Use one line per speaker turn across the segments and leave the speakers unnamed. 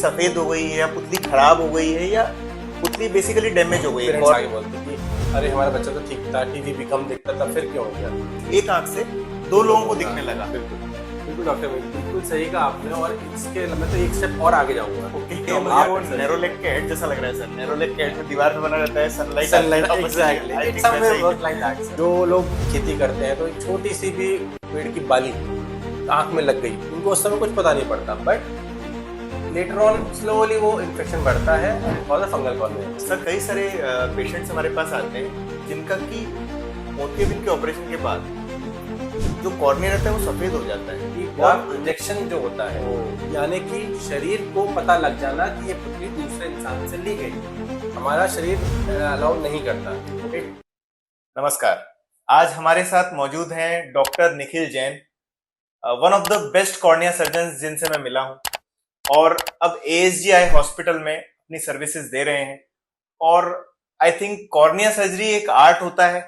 सफेद हो गई है या पुतली खराब हो गई है या पुतली बेसिकली डैमेज हो गई है।
पेरेंट्स आगे बोलते हैं कि अरे हमारा बच्चा तो ठीक था, टीवी भी कम देखता था, फिर क्यों हो गया?
एक आंख से दो लोगों को दिखने लगा।
बिल्कुल बिल्कुल डॉक्टर, बिल्कुल सही कहा आपने। और इसके मैं तो एक स्टेप और आगे जाऊंगा।
तो मुझे वो नैरोलेग कैट जैसा लग रहा है सर। नैरोलेग कैट में दीवार पे बना रहता है, सनलाइट
एग्जैक्टली। जो लोग खेती करते हैं तो एक छोटी सी भी पेड़ की बाली आंख में लग गई, उनको उस समय कुछ पता नहीं पड़ता, बट लेटर ऑन स्लोली वो इन्फेक्शन बढ़ता है और फंगल कॉलोनी।
सर कई सारे पेशेंट्स हमारे पास आते हैं जिनका कि मोतियाबिंद के ऑपरेशन के बाद जो कॉर्निया रहता है वो सफेद हो जाता है।
और इंजेक्शन जो होता है वो, यानी कि शरीर को पता लग जाना कि ये पुतली दूसरे इंसान से ली गई, हमारा शरीर अलाउ नहीं करता।
नमस्कार, आज हमारे साथ मौजूद हैं doctor Nikhil Jain, one of the best cornea surgeon जिनसे मैं मिला हूं, और अब ASG हॉस्पिटल में अपनी सर्विसेज दे रहे हैं। और आई थिंक कॉर्निया सर्जरी एक आर्ट होता है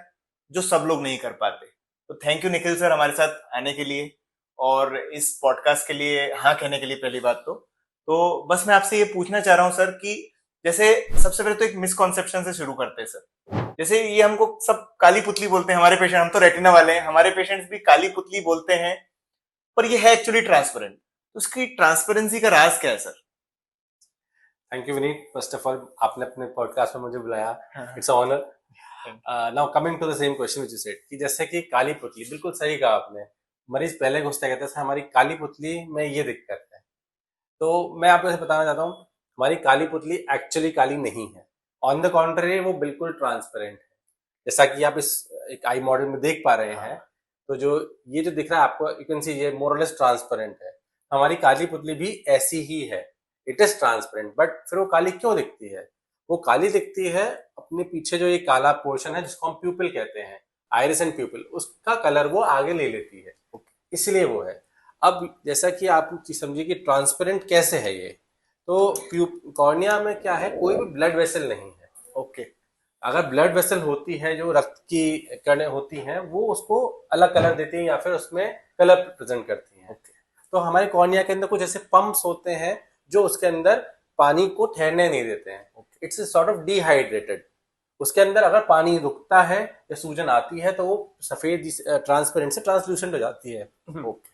जो सब लोग नहीं कर पाते। तो थैंक यू निखिल सर हमारे साथ आने के लिए और इस पॉडकास्ट के लिए हाँ कहने के लिए। पहली बात तो बस मैं आपसे ये पूछना चाह रहा हूँ सर कि जैसे सबसे पहले तो एक मिसकॉन्सेप्शन से शुरू करते हैं सर। जैसे ये हमको सब काली पुतली बोलते हैं, हमारे पेशेंट, हम तो रेटिना वाले हैं, हमारे पेशेंट्स भी काली पुतली बोलते हैं, पर ये है एक्चुअली ट्रांसपेरेंट। तो उसकी ट्रांसपेरेंसी का राज क्या है sir?
Thank you Vineet, first of all आपने अपने पॉडकास्ट में मुझे बुलाया, it's a honour. Now coming to the same question which you said, कि जैसे कि काली पुतली, बिल्कुल सही कहा आपने। मरीज पहले घुसते कहते हैं हमारी काली पुतली में ये दिक्कत है। तो मैं आपको बताना चाहता हूँ, हमारी काली पुतली एक्चुअली काली नहीं है। ऑन द कॉन्ट्री वो बिल्कुल ट्रांसपेरेंट है, जैसा कि आप इस एक आई मॉडल में देख पा रहे हैं। तो जो ये जो दिख रहा है आपको, यू कैन सी ये मोर और लेस ट्रांसपेरेंट है। हमारी काली पुतली भी ऐसी ही है, इट इज ट्रांसपेरेंट। बट फिर वो काली क्यों दिखती है? वो काली दिखती है अपने पीछे जो ये काला पोर्शन है जिसको हम प्यूपिल कहते हैं, आइरिस एंड प्यूपिल, उसका कलर वो आगे ले लेती है, इसलिए वो है। अब जैसा कि आप समझिए कि ट्रांसपेरेंट कैसे है ये, तो कॉर्निया में क्या है, कोई भी ब्लड वेसल नहीं है। ओके, अगर ब्लड वेसल होती है, जो रक्त की कणें होती हैं, वो उसको अलग कलर देती हैं या फिर उसमें कलर प्रेजेंट करती हैं। तो हमारे कॉर्निया के अंदर कुछ ऐसे पंप्स होते हैं जो उसके अंदर पानी को ठहरने नहीं देते हैं। It's sort of dehydrated. उसके अंदर अगर पानी रुकता है या सूजन आती है तो वो सफेद ट्रांसपेरेंट से ट्रांसल्यूसेंट हो जाती है। ओके,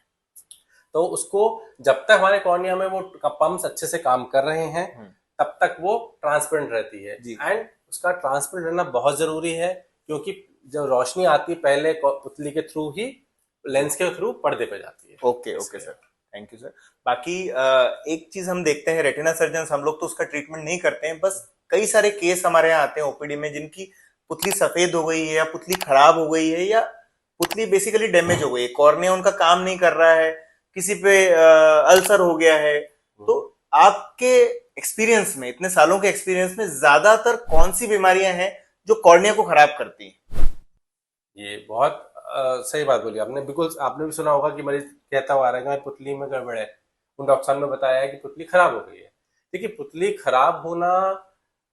तो उसको जब तक हमारे कॉर्निया में वो पंप्स अच्छे से काम कर रहे हैं तब तक वो ट्रांसपेरेंट रहती है। एंड उसका ट्रांसपेरेंट रहना बहुत जरूरी है, क्योंकि जब रोशनी आती है पहले पुतली के थ्रू ही, लेंस के थ्रू पर्दे पे जाती है।
Okay sir, thank you sir. बाकी एक चीज हम देखते हैं, रेटिना सर्जन हम लोग तो उसका ट्रीटमेंट नहीं करते हैं, बस कई सारे केस हमारे यहाँ आते हैं ओपीडी में जिनकी पुतली सफेद हो गई है या पुतली खराब हो गई है या पुतली बेसिकली डैमेज हो गई है, कॉर्निया उनका काम नहीं कर रहा है, किसी पे अल्सर हो गया है। तो आपके एक्सपीरियंस में, इतने सालों के एक्सपीरियंस में, ज्यादातर कौन सी बीमारियां हैं जो कॉर्निया को खराब करती हैं?
ये बहुत सही बात बोली आपने। बिल्कुल, आपने भी सुना होगा कि मरीज कहता हुआ आ रहा है कि पुतली में गड़बड़ है, उन डॉक्टर साहब ने बताया है कि पुतली खराब हो गई है। देखिए, पुतली खराब होना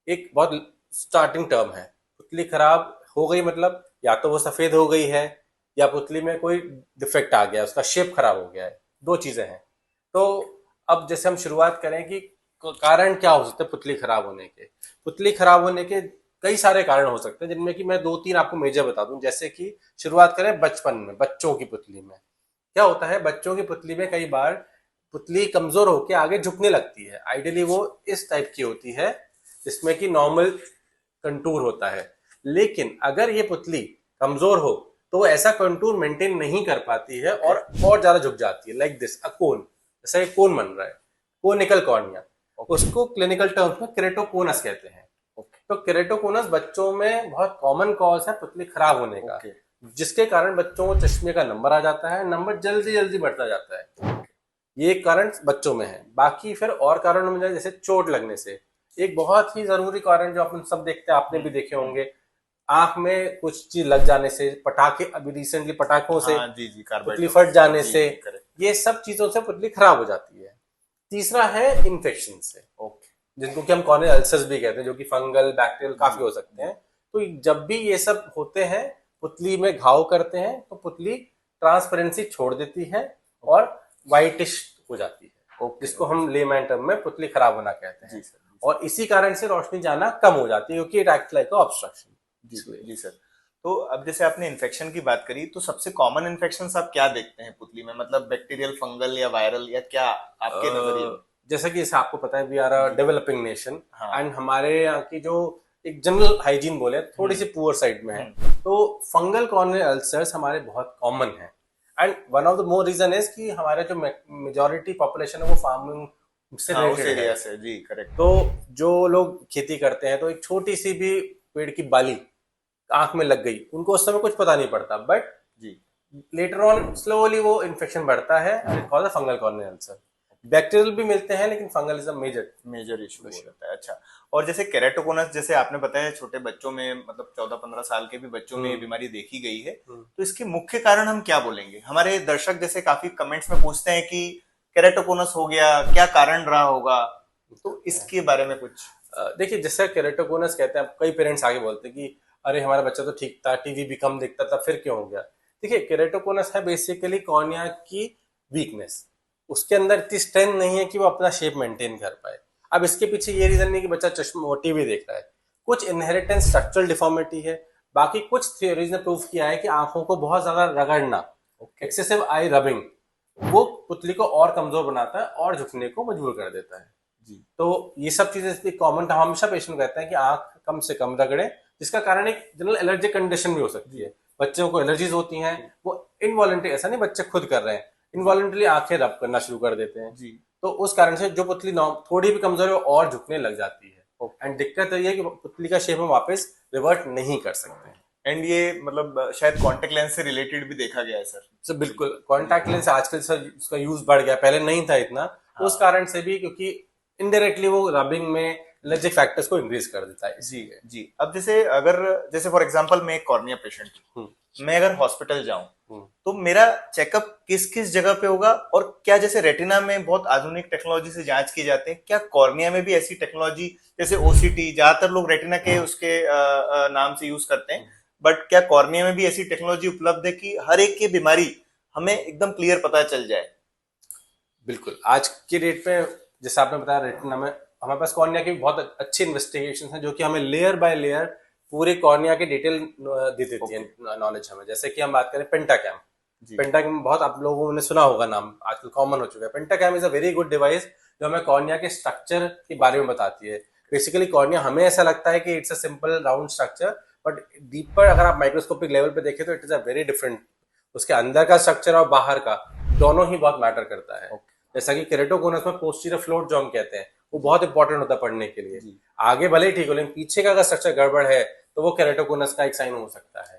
एक बहुत स्टार्टिंग टर्म है। पुतली खराब हो गई मतलब या तो वो सफेद हो गई है या पुतली में कोई डिफेक्ट आ गया, उसका शेप खराब हो गया है, दो चीजें हैं। तो अब जैसे हम शुरुआत करें कि कारण क्या हो सकते हैं पुतली खराब होने के। पुतली खराब होने के कई सारे कारण हो सकते हैं, जिनमें कि मैं दो तीन आपको मेजर बता दूं। जैसे कि शुरुआत करें बचपन में, बच्चों की पुतली में क्या होता है, बच्चों की पुतली में कई बार पुतली कमजोर होकर आगे झुकने लगती है। आइडियली वो इस टाइप की होती है जिसमें कि नॉर्मल कंटूर होता है, लेकिन अगर ये पुतली कमजोर हो तो ऐसा कंटूर मेंटेन नहीं कर पाती है और ज्यादा झुक जाती है, लाइक दिस, अ कोन, जैसा एक कोन बन रहा है, कोनिकल कॉर्निया। उसको क्लिनिकल टर्म्स में केरेटोकोनस कहते हैं। तो केरेटोकोनस बच्चों में बहुत कॉमन कॉज है पुतली खराब होने का, जिसके कारण बच्चों को चश्मे का नंबर आ जाता है, नंबर जल्दी जल्दी बढ़ता जाता है। ये कारण बच्चों में है। बाकी फिर और कारणों में जैसे चोट लगने से, एक बहुत ही जरूरी कारण जो अपन सब देखते हैं, आपने भी देखे होंगे, आंख में कुछ चीज लग जाने से, पटाखे, अभी रिसेंटली पटाखों से पुतली फट जाने से, ये सब चीजों से पुतली खराब हो जाती है। तीसरा है इन्फेक्शन से, जिनको कि हम कॉर्नियल अल्सर्स भी कहते हैं, जो कि फंगल, बैक्टीरियल काफी हो सकते हैं। तो जब भी ये सब होते हैं, पुतली में घाव करते हैं, तो पुतली ट्रांसपेरेंसी छोड़ देती है और व्हाइटिश हो जाती है।
ओके,
जिसको हम लेमैन टर्म में पुतली खराब होना कहते
जी
हैं।
सर,
और इसी कारण से रोशनी जाना कम हो जाती है, क्योंकि इट एक्ट लाइक ऑब्स्ट्रक्शन।
जी जी सर। तो अब जैसे आपने इन्फेक्शन की बात करी, तो सबसे कॉमन इन्फेक्शन आप क्या देखते हैं पुतली में? मतलब बैक्टीरियल, फंगल या वायरल, या क्या आपके नजरिए में?
जैसा कि इसे आपको पता है, वी आर अ
जी।
डेवलपिंग नेशन,
हाँ।
एंड हमारे यहाँ की जो एक जनरल हाइजीन बोले थोड़ी सी पुअर साइड में है।
हम्म।
तो फंगल कॉर्नियल अल्सर्स हमारे बहुत कॉमन है, and one of the more reason is कि हमारे जो मेजोरिटी पॉपुलेशन है वो फार्मिंग से
हाँ, उस
रिलेटेड है।
एरिया से, जी करेक्ट।
तो जो लोग खेती करते हैं, तो एक छोटी सी भी पेड़ की बाली आंख में लग गई, उनको उस समय कुछ पता नहीं पड़ता, बट
जी।
लेटर ऑन स्लोली वो इन्फेक्शन बढ़ता है, and it called fungal corneal ulcer. Bacterial भी मिलते हैं, लेकिन fungal is a major
major issue हो जाता है, अच्छा। और जैसे केराटोकोनस, जैसे आपने बताया छोटे बच्चों में, मतलब 14-15 साल के भी बच्चों में ये बीमारी देखी गई है, तो इसके मुख्य कारण हम क्या बोलेंगे? हमारे दर्शक जैसे काफी कमेंट्स में पूछते हैं कि केराटोकोनस हो गया, क्या कारण रहा होगा, तो इसके बारे में कुछ।
देखिए, जैसे केरेटोकोनस कहते हैं, कई पेरेंट्स आगे बोलते हैं कि अरे हमारा बच्चा तो ठीक था, टीवी भी कम देखता था, फिर क्यों हो गया? देखिए, केरेटोकोनस है बेसिकली कॉर्निया की वीकनेस। उसके अंदर इतनी स्ट्रेंथ नहीं है कि वो अपना शेप मेंटेन कर पाए। अब इसके पीछे ये रीजन नहीं कि बच्चा चश्मा टीवी देख रहा है, कुछ इनहेरिटेंस स्ट्रक्चरल डिफॉर्मिटी है। बाकी कुछ थ्योरीज ने प्रूव किया है कि आंखों को बहुत ज्यादा रगड़ना, एक्सेसिव आई रबिंग, वो पुतली को और कमजोर बनाता है और झुकने को मजबूर कर देता है।
जी।
तो ये सब चीजें इसलिए कॉमन, हमेशा पेशेंट कहते हैं कि आंख कम से कम रगड़े, जिसका कारण एक जनरल एलर्जिक कंडीशन भी हो सकती है। बच्चों को एलर्जीज होती हैं, वो इनवॉलेंटरी, ऐसा नहीं बच्चे खुद कर रहे हैं, इनवॉलेंटरी आंखें रब करना शुरू कर देते हैं।
जी।
तो उस कारण से जो पुतली थोड़ी भी कमजोर है वो और झुकने लग जाती है, एंड दिक्कत ये है कि पुतली का शेप हम वापस रिवर्ट नहीं कर सकते।
एंड ये मतलब शायद कॉन्टेक्ट लेंस से रिलेटेड भी देखा गया है सर।
सर बिल्कुल, कॉन्टैक्ट लेंस आजकल सर उसका यूज बढ़ गया, पहले नहीं था इतना।
हाँ।
उस कारण से भी, क्योंकि इनडायरेक्टली वो रबिंग में एलर्जिक फैक्टर्स को इंक्रीज कर देता है।
जी जी। अब जैसे अगर, जैसे फॉर एग्जांपल मैं एक कॉर्निया पेशेंट हूँ, मैं अगर हॉस्पिटल जाऊं, तो मेरा चेकअप किस किस जगह पे होगा? और क्या जैसे रेटिना में बहुत आधुनिक टेक्नोलॉजी से जांच की जाती है, क्या कॉर्निया में भी ऐसी टेक्नोलॉजी, जैसे ओसीटी ज्यादातर लोग रेटिना के उसके नाम से यूज करते हैं, बट क्या कॉर्निया में भी ऐसी टेक्नोलॉजी उपलब्ध है कि हर एक की बीमारी हमें एकदम क्लियर पता चल जाए?
बिल्कुल, आज की डेट पे जैसे आपने बताया, रेटिना में हमारे पास कॉर्निया की बहुत अच्छी इन्वेस्टिगेशन है, जो कि हमें लेयर बाय लेयर पूरे कॉर्निया की डिटेल दे देती है नॉलेज हमें। जैसे कि हम बात करें पेंटाकैम, पेंटाकैम बहुत आप लोगों ने सुना होगा, नाम आजकल कॉमन हो चुका है। Pentacam is a very good device जो हमें कॉर्निया के स्ट्रक्चर के बारे में बताती है। बेसिकली कॉर्निया हमें ऐसा लगता है कि it's a simple round structure, but deeper अगर आप माइक्रोस्कोपिक लेवल पे देखें तो it is a very different. उसके अंदर का स्ट्रक्चर और बाहर का दोनों ही बहुत मैटर करता है। जैसा कि केरेटोकोनस में पोस्टीरियर फ्लोट जो हम कहते हैं, वो बहुत इंपॉर्टेंट होता है पढ़ने के लिए। आगे भले ही ठीक हो, लेकिन पीछे का अगर स्ट्रक्चर गड़बड़ है तो वो केरेटोकोनस का एक साइन हो सकता है।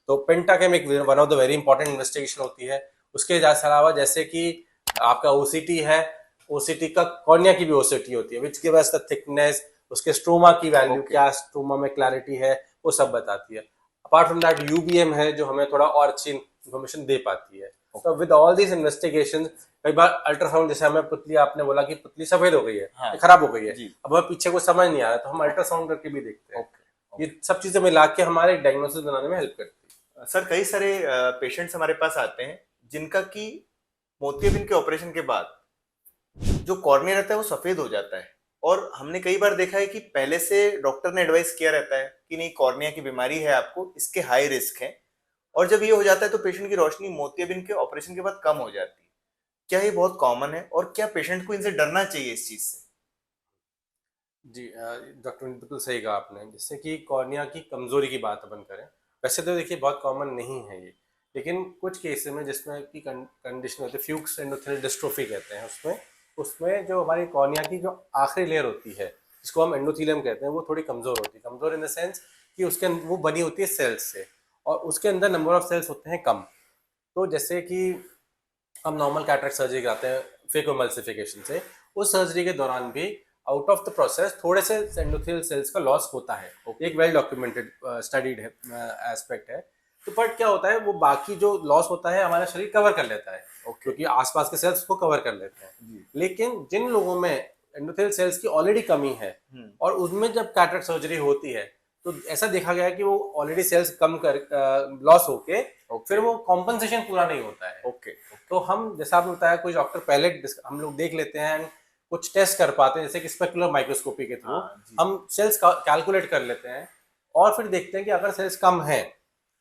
तो पेंटाकैम एक one of the very important investigation होती है। उसके अलावा जैसे कि आपका ओसीटी है, ओसीटी का कॉर्निया की भी ओसीटी होती है, which give us the thickness, उसके स्ट्रोमा की वैल्यू क्या, स्ट्रोमा में क्लैरिटी है, वो सब बताती है। अपार्ट फ्रॉम दैट यूबीएम है जो हमें थोड़ा और अच्छी इन्फॉर्मेशन दे पाती है। तो विद ऑल दीज इन्वेस्टिगेशन, कई बार अल्ट्रासाउंड, जैसे हमें पुतली, आपने बोला कि पुतली सफेद हो गई है, हाँ, खराब हो गई है, अब हमें पीछे कुछ समझ नहीं आ रहा, तो हम अल्ट्रासाउंड करके भी देखते हैं। ये सब चीजें मिला के हमारे डायग्नोसिस बनाने में हेल्प करती है।
सर कई सारे पेशेंट्स हमारे पास आते हैं जिनका कि मोतियाबिंद के ऑपरेशन के बाद जो कॉर्निया रहता है वो सफेद हो जाता है, और हमने कई बार देखा है कि पहले से डॉक्टर ने एडवाइस किया रहता है कि नहीं, कॉर्निया की बीमारी है आपको, इसके हाई रिस्क है, और जब ये हो जाता है तो पेशेंट की रोशनी मोतियाबिंद के ऑपरेशन के बाद कम हो जाती है। क्या ये बहुत कॉमन है, और क्या पेशेंट को इनसे डरना चाहिए इस चीज से?
जी डॉक्टर ने बिल्कुल सही कहा आपने। जैसे कि कॉर्निया की कमजोरी की बात अपन करें, वैसे तो देखिए बहुत कॉमन नहीं है ये, लेकिन कुछ केसेस में जिसमें की कंडीशन होती है, फ्यूक्स एंडोथेलियल डिस्ट्रोफी कहते हैं, उसमें जो हमारी कॉर्निया की जो आखिरी लेयर होती है, जिसको हम एंडोथेलियम कहते हैं, वो थोड़ी कमजोर होती है। कमजोर इन द सेंस कि उसके वो बनी होती है सेल्स से, और उसके अंदर नंबर ऑफ सेल्स होते हैं कम। तो जैसे कि हम नॉर्मल कैटरेक्ट सर्जरी कराते हैं फेकोएमल्सिफिकेशन से, उस सर्जरी के दौरान भी आउट ऑफ द प्रोसेस थोड़े से एंडोथेलियल सेल्स का लॉस होता है। एक वेल डॉक्यूमेंटेड स्टडीड एस्पेक्ट है। तो बट क्या होता है, वो बाकी जो लॉस होता है हमारा शरीर कवर कर लेता है, क्योंकि आसपास के सेल्स को कवर कर लेते हैं। लेकिन जिन लोगों में एंडोथेलियल सेल्स की ऑलरेडी कमी है और उसमें जब कैटरेक्ट सर्जरी होती है, तो ऐसा देखा गया है कि वो ऑलरेडी सेल्स कम कर लॉस होके फिर वो कॉम्पनसेशन पूरा नहीं होता है।
ओके।
तो हम, जैसा आपने बताया, कुछ डॉक्टर पहले हम लोग देख लेते हैं and कुछ टेस्ट कर पाते हैं, जैसे कि स्पेकुलर माइक्रोस्कोपी के थ्रू
हाँ जी।
हम सेल्स कैलकुलेट कर लेते हैं और फिर देखते हैं कि अगर सेल्स कम है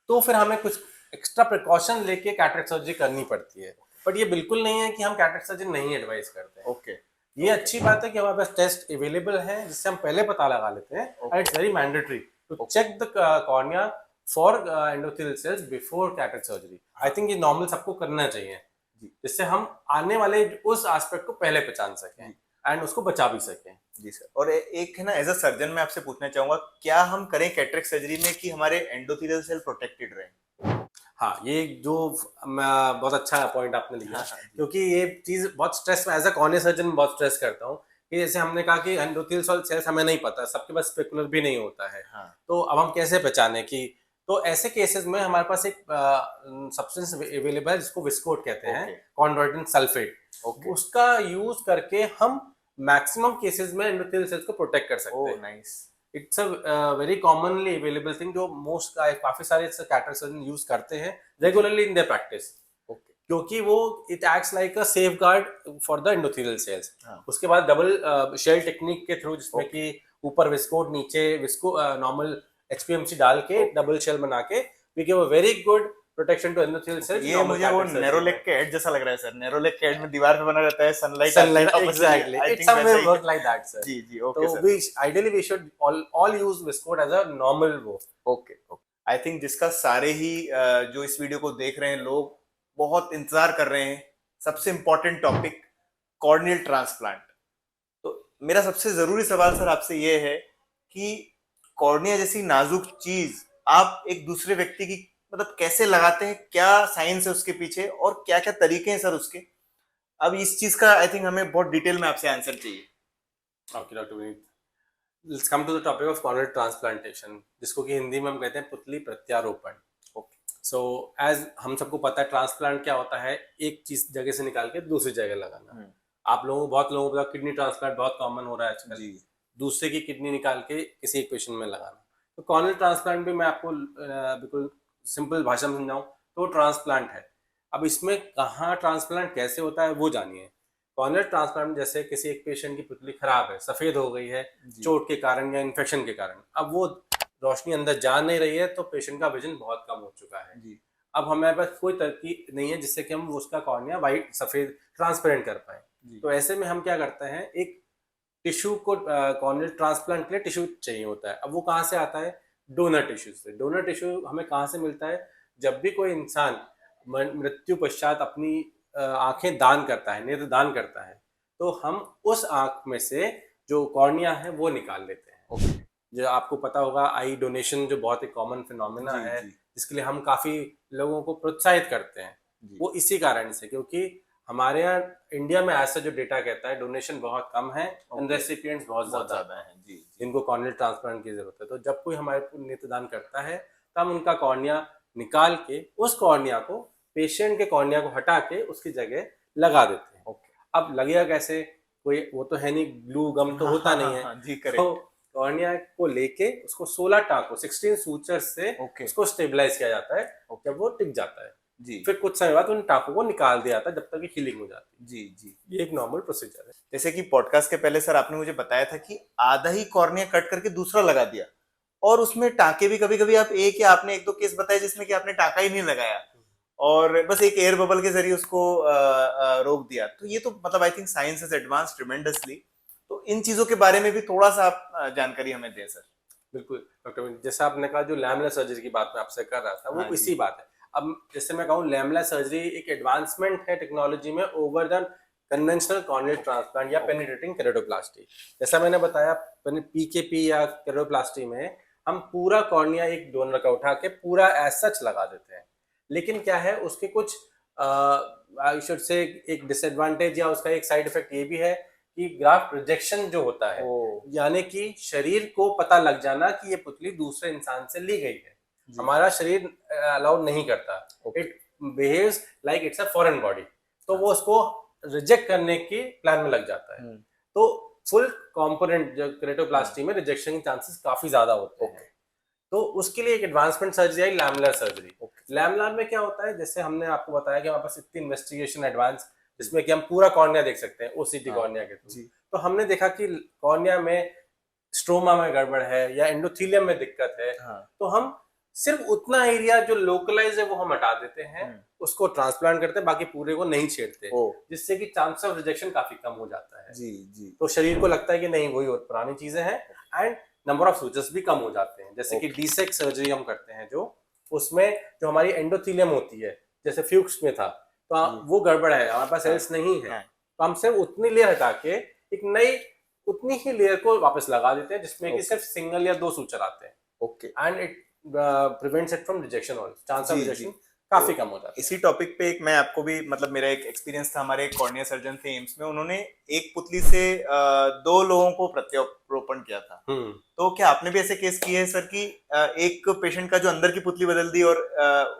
तो फिर हमें कुछ एक्स्ट्रा प्रिकॉशन लेके कैटरेक्ट सर्जरी करनी पड़ती है। बट ये बिल्कुल नहीं है कि हम कैटरेक्ट सर्जरी नहीं एडवाइस करते हैं।
ओके।
ये अच्छी बात है कि हमारे पास टेस्ट अवेलेबल है जिससे हम पहले पता लगा लेते हैं and it's very mandatory to check the cornea for endothelial cells before cataract surgery. I think ये नॉर्मल सबको करना चाहिए जिससे हम आने वाले उस एस्पेक्ट को पहले पहचान सकें एंड उसको बचा भी सकें।
जी सर। और एक है ना, एज अ सर्जन मैं आपसे पूछना चाहूंगा, क्या हम करें कैटरेक्ट सर्जरी में कि हमारे एंडोथेलियल सेल प्रोटेक्टेड रहे?
हाँ, ये जो बहुत अच्छा पॉइंट आपने लिया, क्योंकि ये चीज बहुत स्ट्रेस में एज अ कॉर्निया सर्जन में बहुत स्ट्रेस करता हूँ कि जैसे हमने कहा कि एंडोथेलियल सेल्स हमें नहीं पता, सबके पास स्पेकुलर भी नहीं होता है।
हाँ।
तो अब हम कैसे पहचाने कि, तो ऐसे केसेस में हमारे पास एक सब्सटेंस अवेलेबल है जिसको विस्कोट कहते हैं, कॉन्वर्जेंट सल्फेट। उसका यूज करके हम मैक्सिमम केसेस में एंडोथेलियल सेल्स को प्रोटेक्ट कर सकते हैं।
Nice.
It's a very commonly available thing जो मोस्ट काफी सारे कैटरेक्ट सर्जन यूज करते हैं रेगुलरली इन देयर प्रैक्टिस, क्योंकि वो it acts like a safe guard for the endothelial cells. उसके बाद डबल शेल टेक्निक के थ्रू, जिसमें कि ऊपर विस्कोट नीचे विस्को नॉर्मल HPMC डाल के डबल शेल बना के we give a very good protection to endothelial cells.
ये मुझे वो नेरोलेक के हेड जैसा लग रहा है सर। नेरोलेक के हेड में दीवार पे बना रहता है, sunlight
exactly, it's somewhere work like that sir.
जी जी, ओके सर।
तो we ideally we should all use viscoat as a normal वो।
ओके। आई थिंक जिसका सारे ही जो इस वीडियो को देख रहे हैं लोग बहुत इंतजार कर रहे हैं, सबसे इंपॉर्टेंट टॉपिक, कॉर्नियल ट्रांसप्लांट। तो मेरा सबसे जरूरी सवाल सर आपसे ये है कि कॉर्निया जैसी नाजुक चीज आप एक दूसरे व्यक्ति की मतलब कैसे लगाते हैं, क्या साइंस है उसके पीछे और क्या क्या तरीके हैं सर उसके? अब इस चीज का आई थिंक हमें बहुत डिटेल में आपसे आंसर चाहिए।
Okay doctor Vineet, let's come to the topic of corneal transplantation, जिसको कि हिंदी में हम कहते हैं पुतली प्रत्यारोपण। सो एज हम सबको पता है ट्रांसप्लांट क्या होता है, एक चीज जगह से निकाल के दूसरी जगह लगाना। आप लोगों बहुत लोगों को किडनी ट्रांसप्लांट बहुत कॉमन हो रहा है आजकल, दूसरे की किडनी निकाल के किसी एक पेशेंट में लगाना। तो कॉर्नियल ट्रांसप्लांट भी मैं आपको बिल्कुल सिंपल भाषा में समझाऊं तो ट्रांसप्लांट है। अब इसमें कहाँ ट्रांसप्लांट कैसे होता है वो जानिए। कॉर्नियल ट्रांसप्लांट जैसे किसी एक पेशेंट की पुतली खराब है, सफेद हो गई है चोट के कारण या इन्फेक्शन के कारण, अब वो रोशनी अंदर जा नहीं रही है तो पेशेंट का विजन बहुत कम हो चुका है। अब हमारे पास कोई तरकीब नहीं है जिससे कि हम उसका कॉर्निया वाइट सफेद ट्रांसपेरेंट कर पाए। तो ऐसे में हम क्या करते हैं, एक टिश्यू को कॉर्नियल ट्रांसप्लांट के लिए टिश्यू चाहिए होता है। अब वो कहाँ से आता है, डोनर टिश्यू से। डोनर टिश्यू हमें कहाँ से मिलता है, जब भी कोई इंसान मृत्यु पश्चात अपनी आंखें दान करता है, नेत्र दान करता है, तो हम उस आंख में से जो कॉर्निया है वो निकाल लेते हैं। जो आपको पता होगा आई डोनेशन जो बहुत ही कॉमन फिनोमेना है, जिसके लिए हम काफी लोगों को प्रोत्साहित करते हैं, वो इसी कारण से, क्योंकि हमारे यहाँ इंडिया में ऐसा जो डेटा कहता है डोनेशन बहुत कम है एंड रेसिपिएंट्स बहुत ज्यादा हैं जिनको कॉर्नियल ट्रांसप्लांट की जरूरत है। तो जब कोई हमारे नेत्रदान करता है तो हम उनका कॉर्निया निकाल के उस कॉर्निया को पेशेंट के कॉर्निया को हटा के उसकी जगह लगा देते हैं। अब लगेगा कैसे, कोई वो तो है नहीं, ग्लू गम तो होता नहीं है। तो कॉर्निया को लेके उसको 16 टाँकों 16 सूचर्स से उसको स्टेबलाइज किया जाता है। जब वो टिक जाता है फिर कुछ समय बाद उन टाँकों को निकाल दिया जाता है जब तक कि हीलिंग हो जाती है। ये एक नॉर्मल प्रोसीजर है।
जैसे कि पॉडकास्ट के पहले सर आपने मुझे बताया था कि आधा ही कॉर्निया कट करके दूसरा लगा दिया, और उसमें टाँके भी कभी कभी आप एक या आपने एक दो केस बताए जिसमें कि आपने टाँका ही नहीं लगाया और बस एक एयर बबल के जरिए उसको रोक दिया। तो ये तो मतलब I think science is advance tremendously. तो इन चीजों के बारे में भी थोड़ा सा आप जानकारी हमें दें सर।
बिल्कुल डॉक्टर, जैसा आपने कहा जो लैमेलर सर्जरी की बात मैं आपसे कर रहा था वो इसी बात है। अब जैसे मैं कहूँ लैमेलर सर्जरी एक एडवांसमेंट है टेक्नोलॉजी में over the conventional corneal transplant या पेनिट्रेटिंग केरेटोप्लास्टी। जैसा मैंने बताया PKP या केरेटोप्लास्टी में हम पूरा कॉर्निया एक डोनर का उठा के पूरा एज सच लगा देते हैं, लेकिन क्या है उसके कुछ आई शुड से एक डिसएडवांटेज या उसका एक साइड इफेक्ट ये भी है कि ग्राफ्ट रिजेक्शन जो होता है, यानी कि शरीर को पता लग जाना कि ये पुतली दूसरे इंसान से ली गई है, हमारा शरीर अलाउ नहीं करता। It behaves like it's a foreign body, तो वो उसको रिजेक्ट करने के प्लान में लग जाता है। तो फुल कंपोनेंट जो केरेटोप्लास्टी में रिजेक्शन के चांसेस काफी ज्यादा होते हैं। तो उसके लिए एक एडवांसमेंट सर्जरी आई, लैमेलर सर्जरी।
ओके।
लैमेलर में क्या होता है, जैसे हमने आपको बताया कि हमारे पास इतनी इन्वेस्टिगेशन एडवांस, जिसमें कि हम पूरा कॉर्निया देख सकते हैं ओसीटी
हाँ,
कॉर्निया के थ्रू।
जी।
तो हमने देखा कि कॉर्निया में स्ट्रोमा में गड़बड़ है या एंडोथेलियम में दिक्कत है,
हाँ।
तो हम सिर्फ उतना एरिया जो लोकलाइज है वो हम हटा देते हैं, उसको ट्रांसप्लांट करते हैं, बाकी पूरे को नहीं छेड़ते,
ओ।
जिससे कि चांस ऑफ रिजेक्शन काफी कम हो जाता है।
जी जी।
तो शरीर को लगता है कि नहीं वही और पुरानी चीजें हैं, एंड नंबर ऑफ सूचर्स भी कम हो जाते हैं। जैसे कि डीसेक सर्जरी हम करते हैं, जो उसमें जो हमारी एंडोथेलियम होती है, जैसे फ्यूक्स में था, तो वो गड़बड़ है, हमारे पास सेल्स नहीं है, तो हम सिर्फ उतनी लेयर हटा के एक नई उतनी ही लेयर को वापस लगा देते हैं, जिसमें कि सिर्फ सिंगल या 2 सूचर आते हैं।
Okay.
And it prevents it from rejection, और चांस ऑफ रिजेक्शन काफी कम हो जाता है।
इसी टॉपिक पे एक मैं आपको भी मतलब मेरा एक एक्सपीरियंस था, हमारे एक कॉर्निया सर्जन थे एम्स में, उन्होंने एक पुतली से 2 लोगों को प्रत्यारोपण किया था। तो क्या आपने भी ऐसे केस किए हैं सर कि एक पेशेंट का जो अंदर की पुतली बदल दी और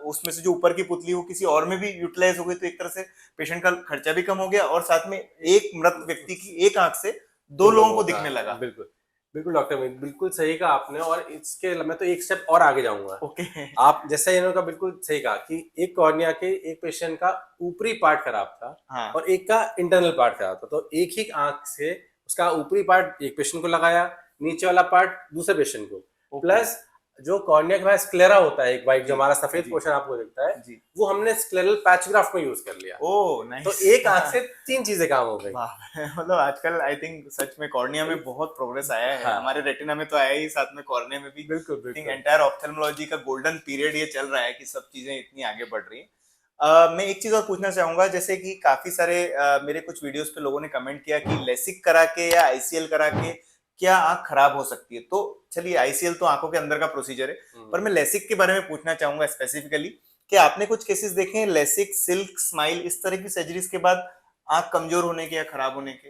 उसमें से जो ऊपर की पुतली वो किसी और में भी यूटिलाइज हो गई, तो एक तरह से पेशेंट का खर्चा भी कम हो गया और साथ में एक मृत व्यक्ति की एक आंख से 2 लोगों को दिखने लगा।
बिल्कुल बिल्कुल डॉक्टर मीत, बिल्कुल सही कहा आपने, और इसके मैं तो एक स्टेप और आगे जाऊंगा।
ओके।
आप जैसे इन्होंने कहा, बिल्कुल सही कहा कि एक कॉर्निया के एक पेशेंट का ऊपरी पार्ट खराब था,
हाँ।
और एक का इंटरनल पार्ट खराब था, तो एक ही आंख से उसका ऊपरी पार्ट एक पेशेंट को लगाया, नीचे वाला पार्ट दूसरे पेशेंट को, प्लस जो कॉर्निया के पास स्क्लेरा होता है एक वाइट, जो हमारा सफेद पोर्शन आपको दिखता है, वो हमने स्क्लेरल पैच ग्राफ्ट में यूज कर लिया।
Oh nice.
तो एक आंख से 3 चीजें काम हो गई।
मतलब आजकल आई थिंक सच में कॉर्निया में बहुत प्रोग्रेस आया है।
हाँ।
हमारे रेटिना में तो आया ही, साथ में कॉर्निया में भी।
बिल्कुल बिल्कुल।
एंटायर ऑप्थेल्मोलॉजी का गोल्डन पीरियड ये चल रहा है कि सब चीजें इतनी आगे बढ़ रही हैं। मैं एक चीज और पूछना चाहूंगा, जैसे कि काफी सारे मेरे कुछ वीडियोस पे लोगों ने कमेंट किया कि लेसिक करा के या आईसीएल करा के क्या आंख खराब हो सकती है। तो चलिए, आईसीएल तो आंखों के अंदर का प्रोसीजर है, पर मैं लेसिक के बारे में पूछना चाहूंगा स्पेसिफिकली कि आपने कुछ केसेस देखे हैं लेसिक, सिल्क, स्माइल, इस तरह की सर्जरीज के बाद आंख कमजोर होने के या खराब होने के?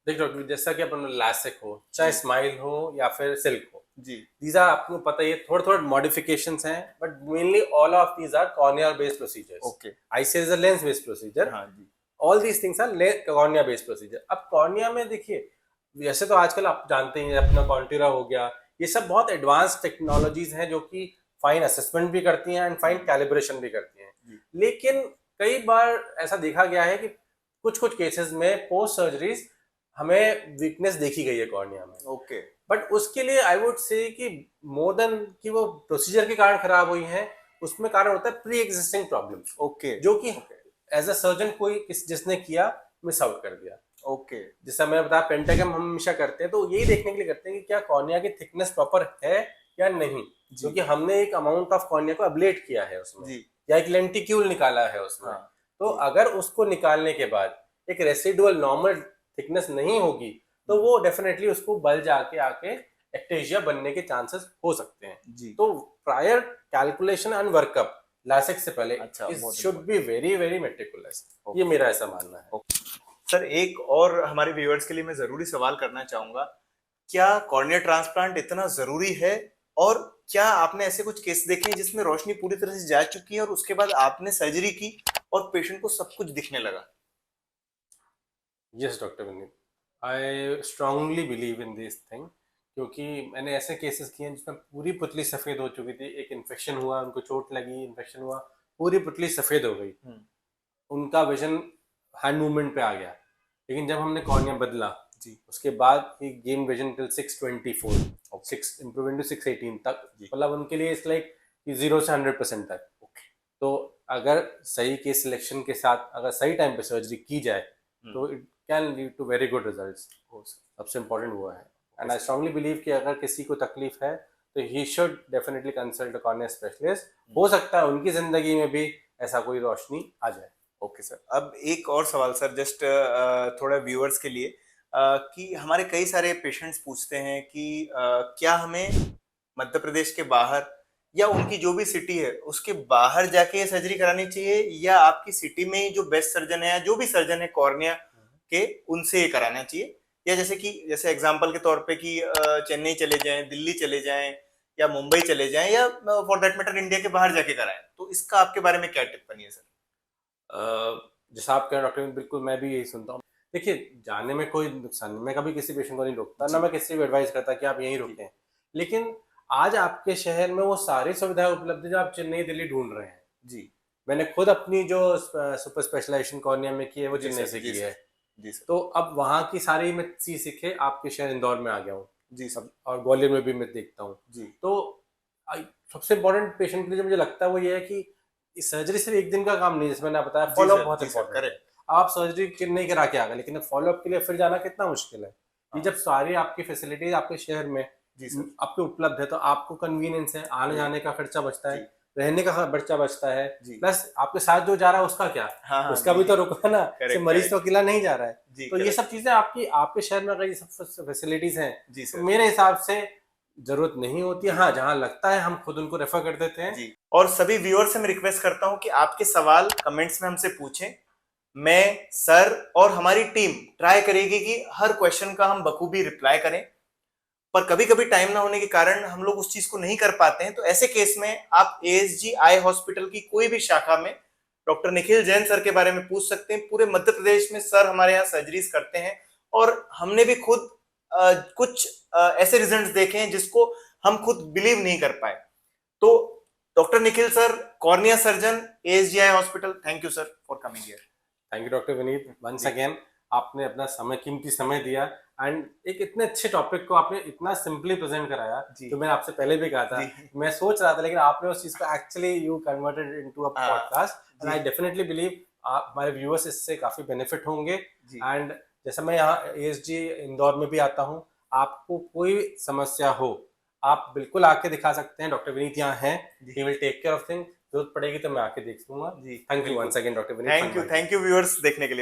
देख डॉक्टर, जैसा कि अपन लैसिक हो, चाहे स्माइल हो या फिर सिल्क हो,
जी,
these are आपको पता ही है, थोड़े थोड़े मॉडिफिकेशंस हैं, but mainly all of these are cornea based procedures.
Okay.
ICL is a lens based procedure.
हाँ जी।
All these things are cornea based procedure. अब कॉर्निया में देखिए, वैसे तो आजकल आप जानते हैं अपना कॉन्टूरा हो गया, ये सब बहुत एडवांस टेक्नोलॉजीज हैं जो कि फाइन असेसमेंट भी करती हैं एंड फाइन कैलिब्रेशन भी करती हैं। लेकिन कई बार ऐसा देखा गया है कि कुछ कुछ केसेस में पोस्ट सर्जरीज हमें वीकनेस देखी गई है कॉर्निया में।
ओके।
बट उसके लिए आई वुड से कि मोर देन कि वो प्रोसीजर के कारण खराब हुई है, उसमें कारण होता है प्री एग्जिस्टिंग प्रॉब्लम्स।
ओके।
जो कि एज अ सर्जन कोई जिसने किया मिस आउट कर दिया।
ओके।
जैसा मैंने बताया, पेंटागम हम हमेशा करते हैं, तो यही देखने के लिए करते हैं कि क्या कॉर्निया की थिकनेस प्रॉपर है या नहीं, क्योंकि हमने एक अमाउंट ऑफ कॉर्निया को अब्लेट किया है उसमें, या एक लेंटिक्यूल निकाला है उसमें। तो अगर उसको निकालने के बाद एक रेसिडुअल नॉर्मल थिकनेस नहीं होगी, तो वो डेफिनेटली उसको बल जाके आके एक्टेशिया बनने के चांसेस हो सकते हैं। तो prior calculation and workup LASIK से पहले should be very very meticulous, ये मेरा ऐसा मानना है।
सर, एक और हमारे व्यूअर्स के लिए मैं जरूरी सवाल करना चाहूंगा, क्या कॉर्निया ट्रांसप्लांट इतना जरूरी है, और क्या आपने ऐसे कुछ केस देखे हैं जिसमें रोशनी पूरी तरह से जा चुकी है और उसके बाद आपने सर्जरी की और पेशेंट को सब कुछ दिखने लगा?
Yes doctor Vineet, I strongly believe in this thing, क्योंकि मैंने ऐसे केसेस किए हैं जिसमें पूरी पुतली सफेद हो चुकी थी, एक इन्फेक्शन हुआ, उनको चोट लगी, इन्फेक्शन हुआ, पूरी पुतली सफेद हो गई, उनका विजन हैंड मूवमेंट पे आ गया, लेकिन जब हमने कॉर्निया बदला जी, उसके बाद ही gain vision till 624, 6 improve into 618 तक, मतलब उनके लिए इट्स लाइक 0 से 100% तक। तो अगर सही केस सिलेक्शन के साथ अगर सही टाइम पे सर्जरी की जाए तो it can lead to very good results. सबसे इम्पोर्टेंट वो है, एंड आई स्ट्रांगली बिलीव कि अगर किसी को तकलीफ है तो he should definitely consult a cornea specialist. हो सकता है उनकी जिंदगी में भी ऐसा कोई रोशनी आ जाए।
ओके सर, अब एक और सवाल सर, जस्ट थोड़ा व्यूअर्स के लिए, कि हमारे कई सारे पेशेंट्स पूछते हैं कि क्या हमें मध्य प्रदेश के बाहर या उनकी जो भी सिटी है उसके बाहर जाके ये सर्जरी करानी चाहिए, या आपकी सिटी में ही जो बेस्ट सर्जन है या जो भी सर्जन है कॉर्निया के, उनसे ये कराना चाहिए, या जैसे एग्जांपल के तौर पे कि चेन्नई चले जाएं, दिल्ली चले जाएं, या मुंबई चले जाएं, या फॉर दैट मैटर इंडिया के बाहर जाके कराएं, तो इसका आपके बारे में क्या टिप्पणी है सर?
जैसा आप कह रहे डॉक्टर, बिल्कुल मैं भी यही सुनता हूँ। देखिए, जाने में कोई नुकसान नहीं, मैं कभी किसी पेशेंट को नहीं रोकता, ना मैं किसी को एडवाइस करता कि आप यहीं रुकें, लेकिन आज आपके शहर में वो सारी सुविधाएं उपलब्ध है जो आप चेन्नई दिल्ली ढूंढ रहे हैं।
जी
मैंने खुद अपनी जो सुपर स्पेशलाइजेशन कॉर्निया में की है वो
जी
चेन्नई
सर,
से
जी
की
सर,
है।
जी सर,
तो अब वहाँ की सारी मैं चीज सीखे आपके शहर इंदौर में आ गया हूँ।
जी सर,
अब और ग्वालियर में भी मैं देखता हूँ।
जी
तो सबसे इम्पोर्टेंट पेशेंट के लिए जो मुझे लगता है वो ये है कि सर्जरी सिर्फ एक दिन का काम नहीं है, जैसे मैंने बताया
जी
फॉलोअप
सर,
बहुत
जी सर,
इंपॉर्टेंट है।
करेक्ट।
आप सर्जरी नहीं करा के आ गए लेकिन फॉलोअप के लिए फिर जाना कितना मुश्किल है। ये
हाँ,
जब सारी आपकी फैसिलिटीज आपके शहर में
जी सर,
आपके उपलब्ध है तो आपको कन्वीनियंस है, आने
जी
जाने का खर्चा बचता
जी
है, रहने का खर्चा बचता है,
जी,
प्लस आपके साथ जो जा रहा है उसका क्या,
हाँ हाँ,
उसका
जी
भी
जी,
तो रुका ना, सिर्फ
करेक्ट
मरीज तो
करेक्ट,
अकेला नहीं जा रहा है।
जी
तो ये
करेक्ट,
सब चीजें आपकी आपके शहर में अगर ये सब फैसिलिटीज हैं
जी
तो
सर,
मेरे हिसाब से जरूरत नहीं होती है। हाँ, जहाँ लगता है हम खुद उनको रेफर कर देते हैं।
जी। और सभी व्यूअर से मैं रिक्वेस्ट करता हूं कि आपके सवाल कमेंट्स में हमसे पूछें। मैं, सर और हमारी टीम ट्राई करेगी कि हर क्वेश्चन का हम बखूबी रिप्लाई करें। पर कभी कभी टाइम ना होने के कारण हम लोग उस चीज को नहीं कर पाते हैं, तो ऐसे केस में आप एएसजी आई हॉस्पिटल की कोई भी शाखा में डॉक्टर निखिल जैन सर के बारे में पूछ सकते हैं। पूरे मध्य प्रदेश में सर हमारे यहाँ सर्जरीज करते हैं, और हमने भी खुद कुछ ऐसे रिजल्ट्स देखे हैं जिसको हम खुद बिलीव नहीं कर पाए। तो doctor Nikhil sir, cornea surgeon, ASGI hospital, thank you sir for coming here.
Thank you doctor Vineet, once
जी
अगेन। आपने अपना कीमती समय दिया एंड एक इतने अच्छे टॉपिक को आपने इतना सिंपली प्रेजेंट कराया
जी
जो मैंने आपसे पहले भी कहा था।
जी,
मैं सोच रहा था लेकिन आपने उस चीज को actually you converted into a
हाँ
पॉडकास्ट एंड
जी
आई डेफिनेटली बिलीव आप हमारे व्यूअर्स इससे काफी बेनिफिट होंगे।
जी
एंड जैसे मैं यहाँ एएसजी इंदौर में भी आता हूँ, आपको कोई समस्या हो आप बिल्कुल आके दिखा सकते हैं। डॉक्टर विनीत यहाँ हैं,
जी
he will take care of things. जरूरत पड़ेगी तो मैं आके देख लूंगा।
जी,
थैंक यू
बिल्कुल।
Once again doctor Vineet.
Thank you viewers देखने के लिए।